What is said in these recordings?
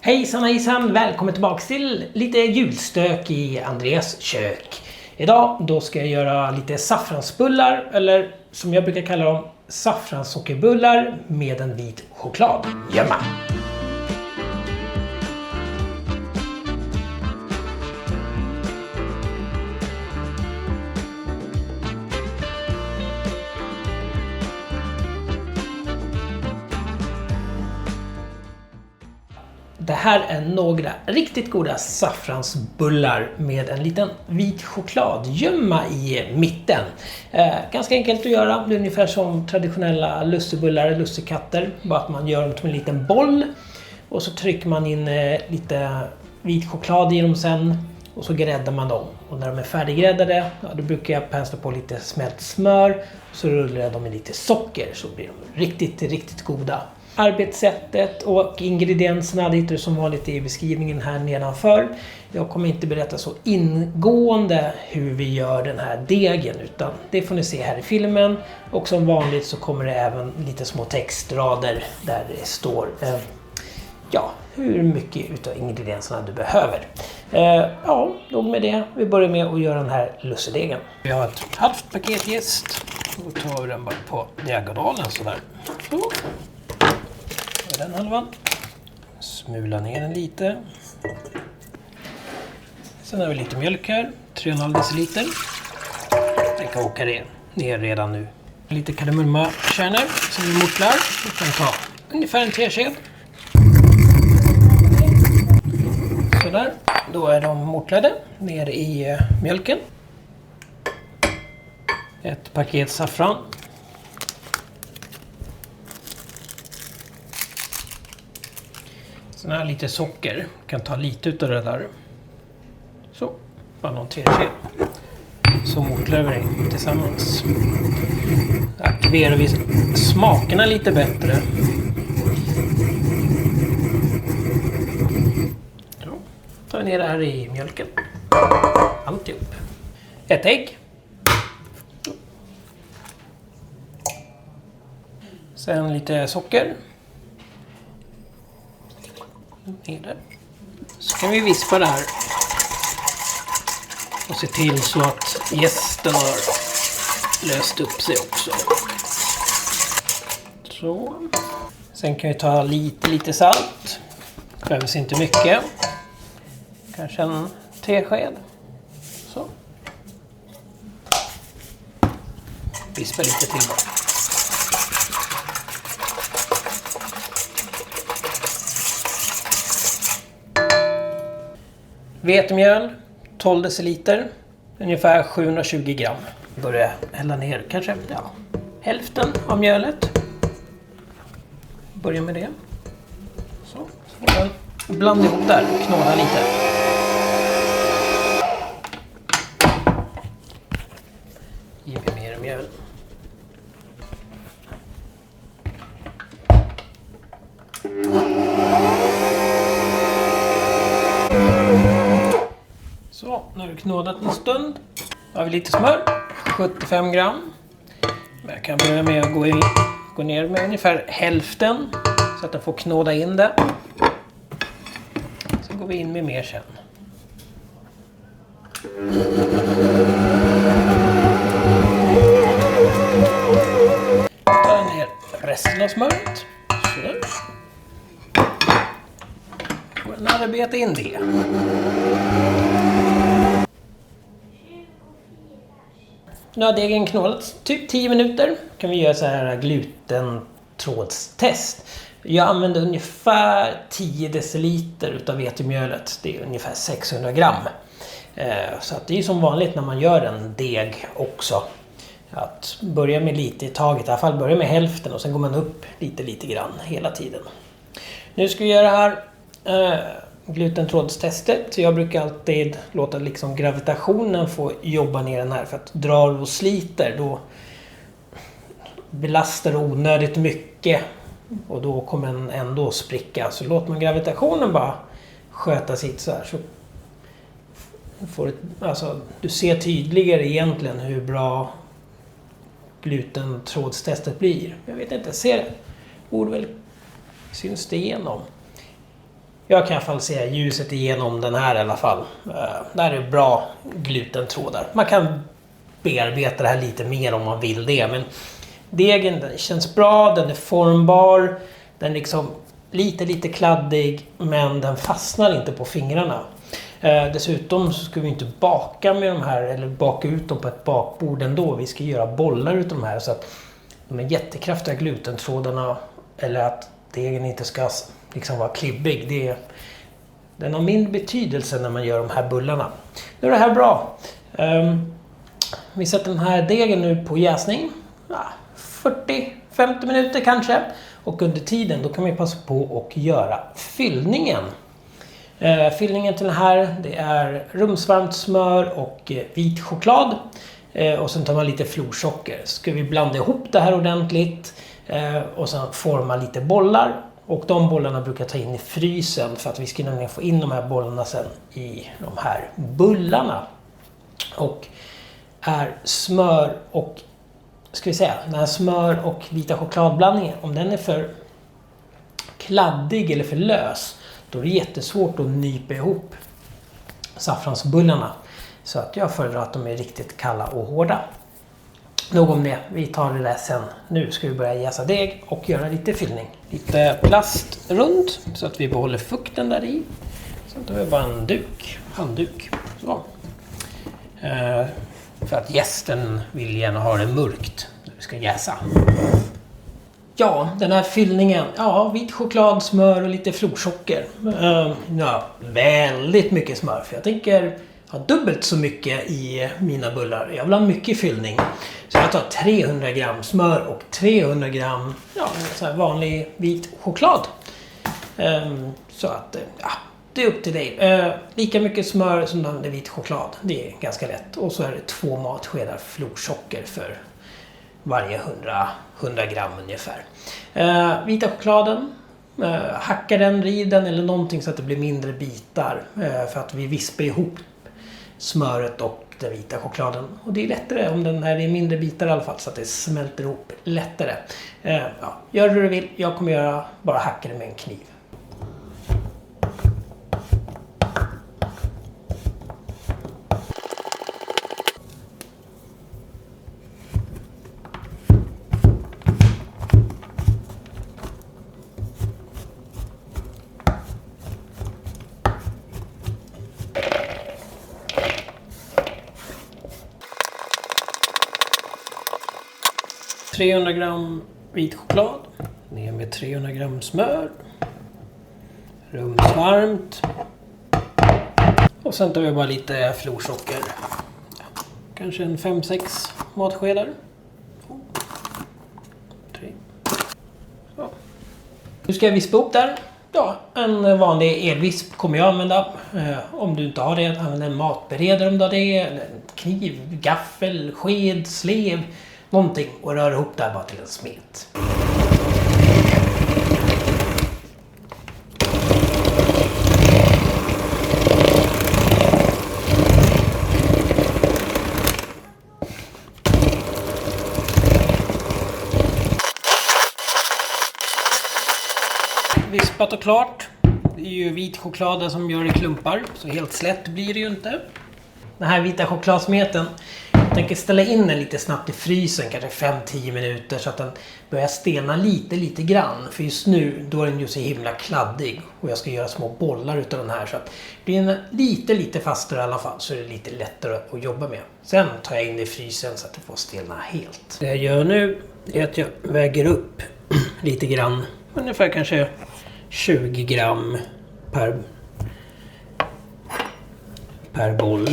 Hejsan, välkommen tillbaka till lite julstök i Andreas kök. Idag då ska jag göra lite saffransbullar, eller som jag brukar kalla dem, saffranssockerbullar med en vit chokladgömma. Det här är några riktigt goda saffransbullar med en liten vit chokladgömma i mitten. Ganska enkelt att göra. Det är ungefär som traditionella lussebullar, lussekatter. Bara att man gör dem till en liten boll. Och så trycker man in lite vit choklad i dem sen. Och så gräddar man dem. Och när de är färdiggräddade, då brukar jag pensla på lite smält smör. Så rullar jag dem i lite socker, så blir de riktigt goda. Arbetssättet och ingredienserna, det hittar du som vanligt i beskrivningen här nedanför. Jag kommer inte berätta så ingående hur vi gör den här degen, utan det får ni se här i filmen. Och som vanligt så kommer det även lite små textrader där det står hur mycket utav ingredienserna du behöver. Nog med det. Vi börjar med att göra den här lussedegen. Vi har ett halvt paket jäst. Då tar vi den bara på diagonalen sådär. Så. Den halvan. Smula ner den lite. Sen har vi lite mjölk här. 3,5 deciliter. Jag kan åka det ner redan nu. Lite kardemummakärnor som vi mortlar. Vi kan ta ungefär en tesked. Sådär. Då är de mortlade ner i mjölken. Ett paket saffran. Sen här lite socker. Kan ta lite utav det där. Så. Bara någon tesked. Så mortlar vi det tillsammans. Aktiverar vi smakerna lite bättre. Så. Tar vi ner det här i mjölken. Alltihop. Ett ägg. Sen lite socker. Så kan vi vispa det här och se till så att jästen har löst upp sig också. Så. Sen kan vi ta lite salt. Behövs inte mycket. Kanske en tesked. Så. Vispa lite till bara. Vetemjöl, 12 deciliter, ungefär 720 gram. Börjar hälla ner kanske hälften av mjölet. Börja med det. Så blanda ihop där, knåda lite. Ger vi mer mjöl. Så, nu har vi knådat en stund. Då har vi lite smör, 75 gram. Jag kan börja med att gå ner med ungefär hälften så att den får knåda in det. Så går vi in med mer sen. Tar ner resten av smöret. Så. Får arbeta in det. Nu har degen knålats typ 10 minuter. Kan vi göra så här glutentrådstest. Jag använder ungefär 10 deciliter utav vetemjölet. Det är ungefär 600 gram. Så att det är som vanligt när man gör en deg också. Att börja med lite i taget. I alla fall börja med hälften och sen går man upp lite grann hela tiden. Nu ska vi göra här glutentrådstestet. Så jag brukar alltid låta liksom gravitationen få jobba ner den här, för att drar och sliter då belastar onödigt mycket och då kommer den ändå spricka. Så låter man gravitationen bara sköta sitt så här, så får du ser tydligare egentligen hur bra glutentrådstestet blir. Jag vet inte, ser det. Borde väl syns det igenom. Jag kan i alla fall se ljuset igenom den här i alla fall. Där är bra glutentrådar. Man kan bearbeta det här lite mer om man vill det. Men degen den känns bra, den är formbar. Den är liksom lite kladdig, men den fastnar inte på fingrarna. Dessutom så ska vi inte baka med de här eller baka ut dem på ett bakbord ändå. Vi ska göra bollar utav de här så att de är jättekraftiga glutentrådarna, eller att degen inte ska liksom vara klibbig. Den har mindre betydelse när man gör de här bullarna. Nu är det här bra. Vi sätter den här degen nu på jäsning. 40-50 minuter kanske. Och under tiden då kan vi passa på att göra fyllningen. Fyllningen till den här det är rumsvarmt smör och vit choklad. Och sen tar man lite florsocker. Ska vi blanda ihop det här ordentligt. Och sen forma lite bollar. Och de bollarna brukar jag ta in i frysen för att vi ska nämligen få in de här bollarna sen i de här bullarna. Och är smör och den här smör och vita chokladblandningen, om den är för kladdig eller för lös, då är det jättesvårt att nypa ihop saffransbullarna. Så att jag föredrar att de är riktigt kalla och hårda. Nog om det, vi tar det där sen. Nu ska vi börja jäsa deg och göra lite fyllning. Lite plast runt så att vi behåller fukten där i. Sen tar vi bara en handduk. Så. För att gästen vill gärna ha det mörkt när vi ska jäsa. Ja, den här fyllningen. Ja, vit choklad, smör och lite florsocker. Väldigt mycket smör. För jag tänker ha dubbelt så mycket i mina bullar. Jag vill ha mycket fyllning. Så jag tar 300 gram smör och 300 gram så här vanlig vit choklad. Så att det är upp till dig. Lika mycket smör som den vit choklad. Det är ganska lätt. Och så är det 2 matskedar florsocker för varje 100 gram ungefär. Vita chokladen. Hacka den, riv den eller någonting så att det blir mindre bitar. För att vi vispar ihop smöret och den vita chokladen. Och det är lättare om den här är mindre bitar i alla fall så att det smälter ihop lättare. Gör det du vill. Jag kommer bara hacka det med en kniv. - 300 gram vit choklad, ner med 300 gram smör, rumsvarmt, och sen tar vi bara lite florsocker, kanske en 5-6 matskedar. 2, 3. Så. Nu ska jag vispa upp där. En vanlig elvisp kommer jag använda. Om du inte har det, använd en matberedare om du har det, eller en kniv, gaffel, sked, slev. Någonting och rör ihop där bara till en smet. Vispat och klart. Det är ju vit choklad som gör i klumpar, så helt slätt blir det ju inte. Den här vita chokladsmeten, jag tänker ställa in den lite snabbt i frysen, kanske 5-10 minuter så att den börjar stelna lite grann. För just nu, då är den ju så himla kladdig och jag ska göra små bollar utav den här så att blir den lite fastare i alla fall så är det lite lättare att jobba med. Sen tar jag in det i frysen så att det får stelna helt. Det jag gör nu är att jag väger upp lite grann, ungefär kanske 20 gram per boll.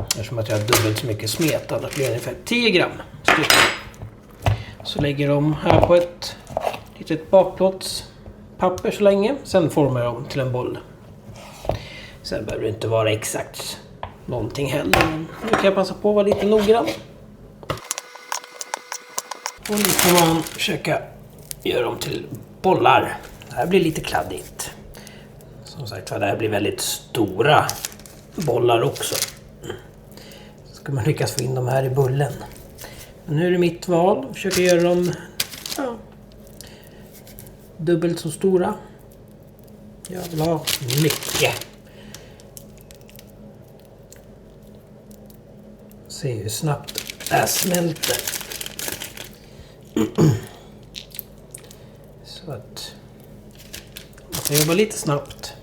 Eftersom att jag har dubbelt så mycket smet, annars blir det ungefär 10 gram stycken. Så lägger de här på ett litet bakplåtspapper så länge. Sen formar jag dem till en boll. Sen behöver det inte vara exakt någonting heller. Men nu kan jag passa på att vara lite noggrann. Och nu kan man försöka göra dem till bollar. Det här blir lite kladdigt. Som sagt, det här blir väldigt stora bollar också. Ska man lyckas få in dem här i bullen. Men nu är det mitt val. Försöker göra dem dubbelt så stora. Jag vill ha mycket. Se hur snabbt det här smälter. Så att man får jobba lite snabbt.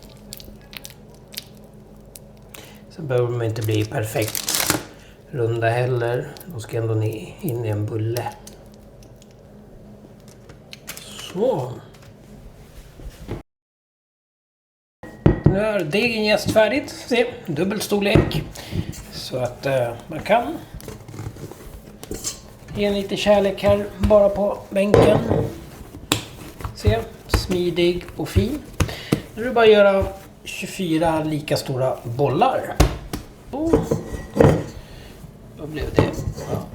Så behöver de inte bli perfekt runda heller. De ska ändå in i en bulle. Så. Nu är degen jäst färdigt. Se, dubbelstorlek. Så att man kan ge en lite kärlek här bara på bänken. Se, smidig och fin. Nu är det bara att göra 24 lika stora bollar. Då blev det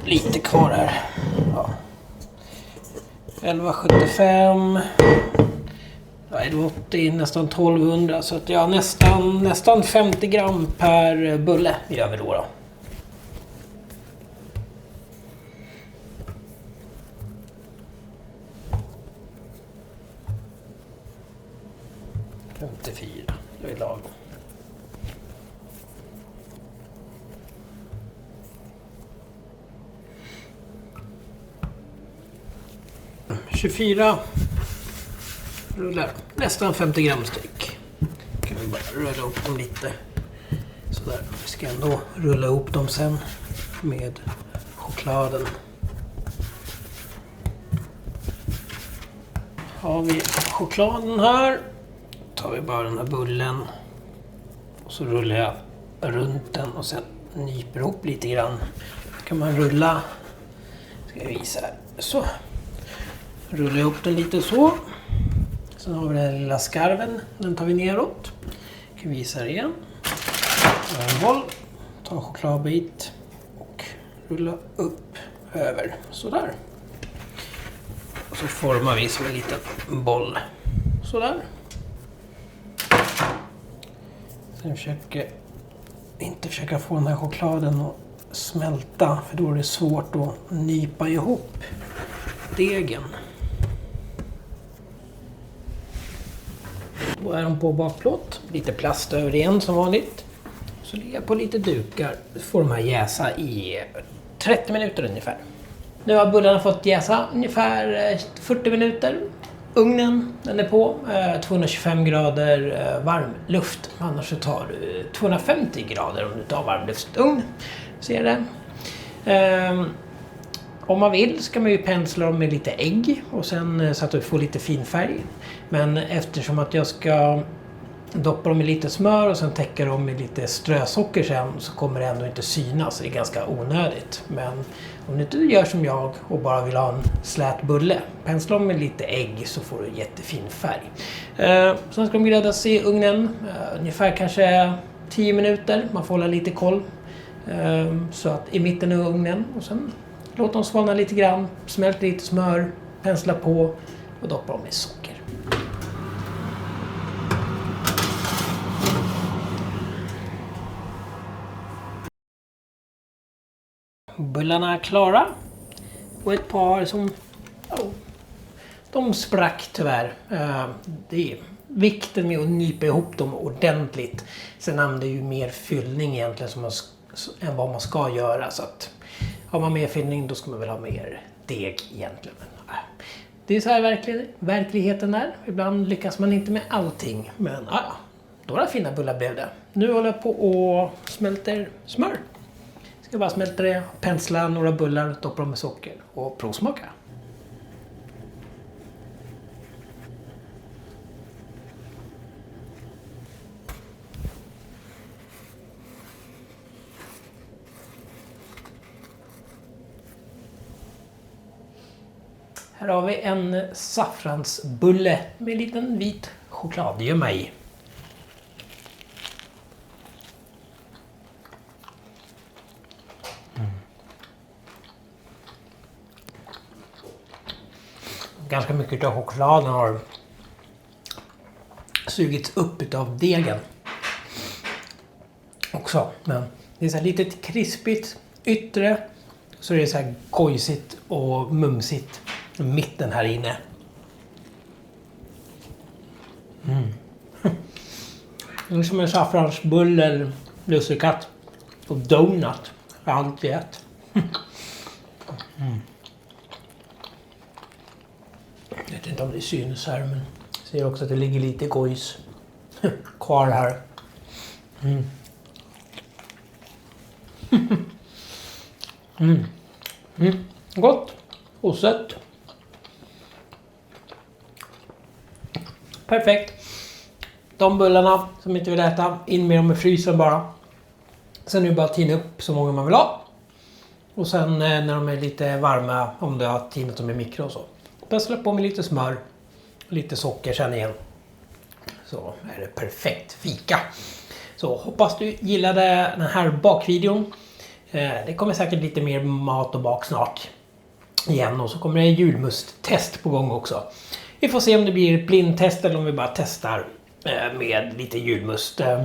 lite kvar här. Ja. 11,75. Ja, det var 80, nästan 1200. Så att ja, nästan 50 gram per bulle gör vi då. 54, det är lagom. ...24 rullar, nästan 50 gram styck. Kan vi bara rulla upp dem lite. Sådär, vi ska ändå rulla ihop dem sen med chokladen. Har vi chokladen här, tar vi bara den här bullen och så rullar jag runt den och sen nyper ihop lite grann. Så kan man rulla, ska jag visa här, så. Rullar ihop den lite så. Sen har vi den här lilla skarven, den tar vi neråt. Jag kan visa det igen. En boll, ta en chokladbit och rulla upp över, sådär. Och så formar vi som en liten boll, sådär. Sen inte försöka få den här chokladen att smälta, för då är det svårt att nypa ihop degen. Då är de på bakplåt, lite plast över igen som vanligt. Så lägger jag på lite dukar, så får de här jäsa i 30 minuter ungefär. Nu har bullarna fått jäsa ungefär 40 minuter. Ugnen, den är på 225 grader varm luft. Annars så tar du 250 grader om du tar varmluftsugn. Ser det? Om man vill ska man ju pensla dem med lite ägg och sen så att du får lite fin färg. Men eftersom att jag ska doppa dem i lite smör och sen täcka dem med lite strösocker sen, så kommer det ändå inte synas. Det är ganska onödigt. Men om du inte gör som jag och bara vill ha en slät bulle, pensla dem med lite ägg så får du jättefin färg. Sen ska de gräddas i ugnen ungefär kanske 10 minuter. Man får hålla lite koll. Så att i mitten av ugnen och sen låt dem svalna lite grann, smält lite smör, pensla på och doppa dem i socker. Bullarna är klara. Och ett par som de sprack tyvärr. Det är vikten med att nypa ihop dem ordentligt. Sen använder ju mer fyllning egentligen än vad man ska göra. Så att har man mer fyllning då ska man väl ha mer deg egentligen. Det är så här verkligheten är. Ibland lyckas man inte med allting. Men några fina bullar blev det. Nu håller jag på och smälter smör. Ska bara smälta det, pensla några bullar, doppa dem med socker och provsmaka. Här har vi en saffransbulle med en liten vit chokladgömma i. Ganska mycket av chokladen har sugits upp av degen också. Men det är så här lite krispigt yttre, så är det så här gojsigt och mumsigt mitten här inne. Det är som en saffransbulle, lussekatt och donut. Allt i ett. Jag vet inte om det syns här, men jag ser också att det ligger lite gojs kvar här. Gott och sött. Perfekt. De bullarna som inte vill äta, in med dem i frysen bara. Sen är det bara att tina upp så många man vill ha. Och sen när de är lite varma, om du har tinat dem i mikro och så. Pössla på med lite smör, lite socker sen igen. Så är det perfekt fika. Så hoppas du gillade den här bakvideon. Det kommer säkert lite mer mat och bak snart igen. Och så kommer det julmusttest på gång också. Vi får se om det blir ett blindtest eller om vi bara testar med lite julmust. Jag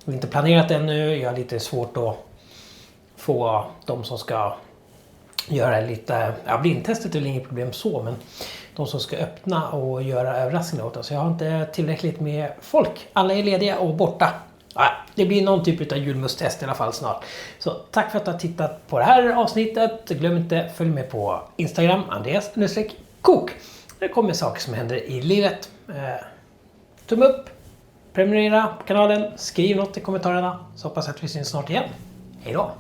har inte planerat ännu. Jag har lite svårt att få de som ska göra lite... Ja, blindtestet är väl inget problem så, men de som ska öppna och göra överraskningar åt oss. Så jag har inte tillräckligt med folk. Alla är lediga och borta. Ja, det blir någon typ av julmusttest i alla fall snart. Så tack för att du har tittat på det här avsnittet. Glöm inte följ med på Instagram, Andreas_kok. Det kommer saker som händer i livet. Tumme upp, prenumerera på kanalen, skriv något i kommentarerna. Så hoppas att vi syns snart igen. Hej då!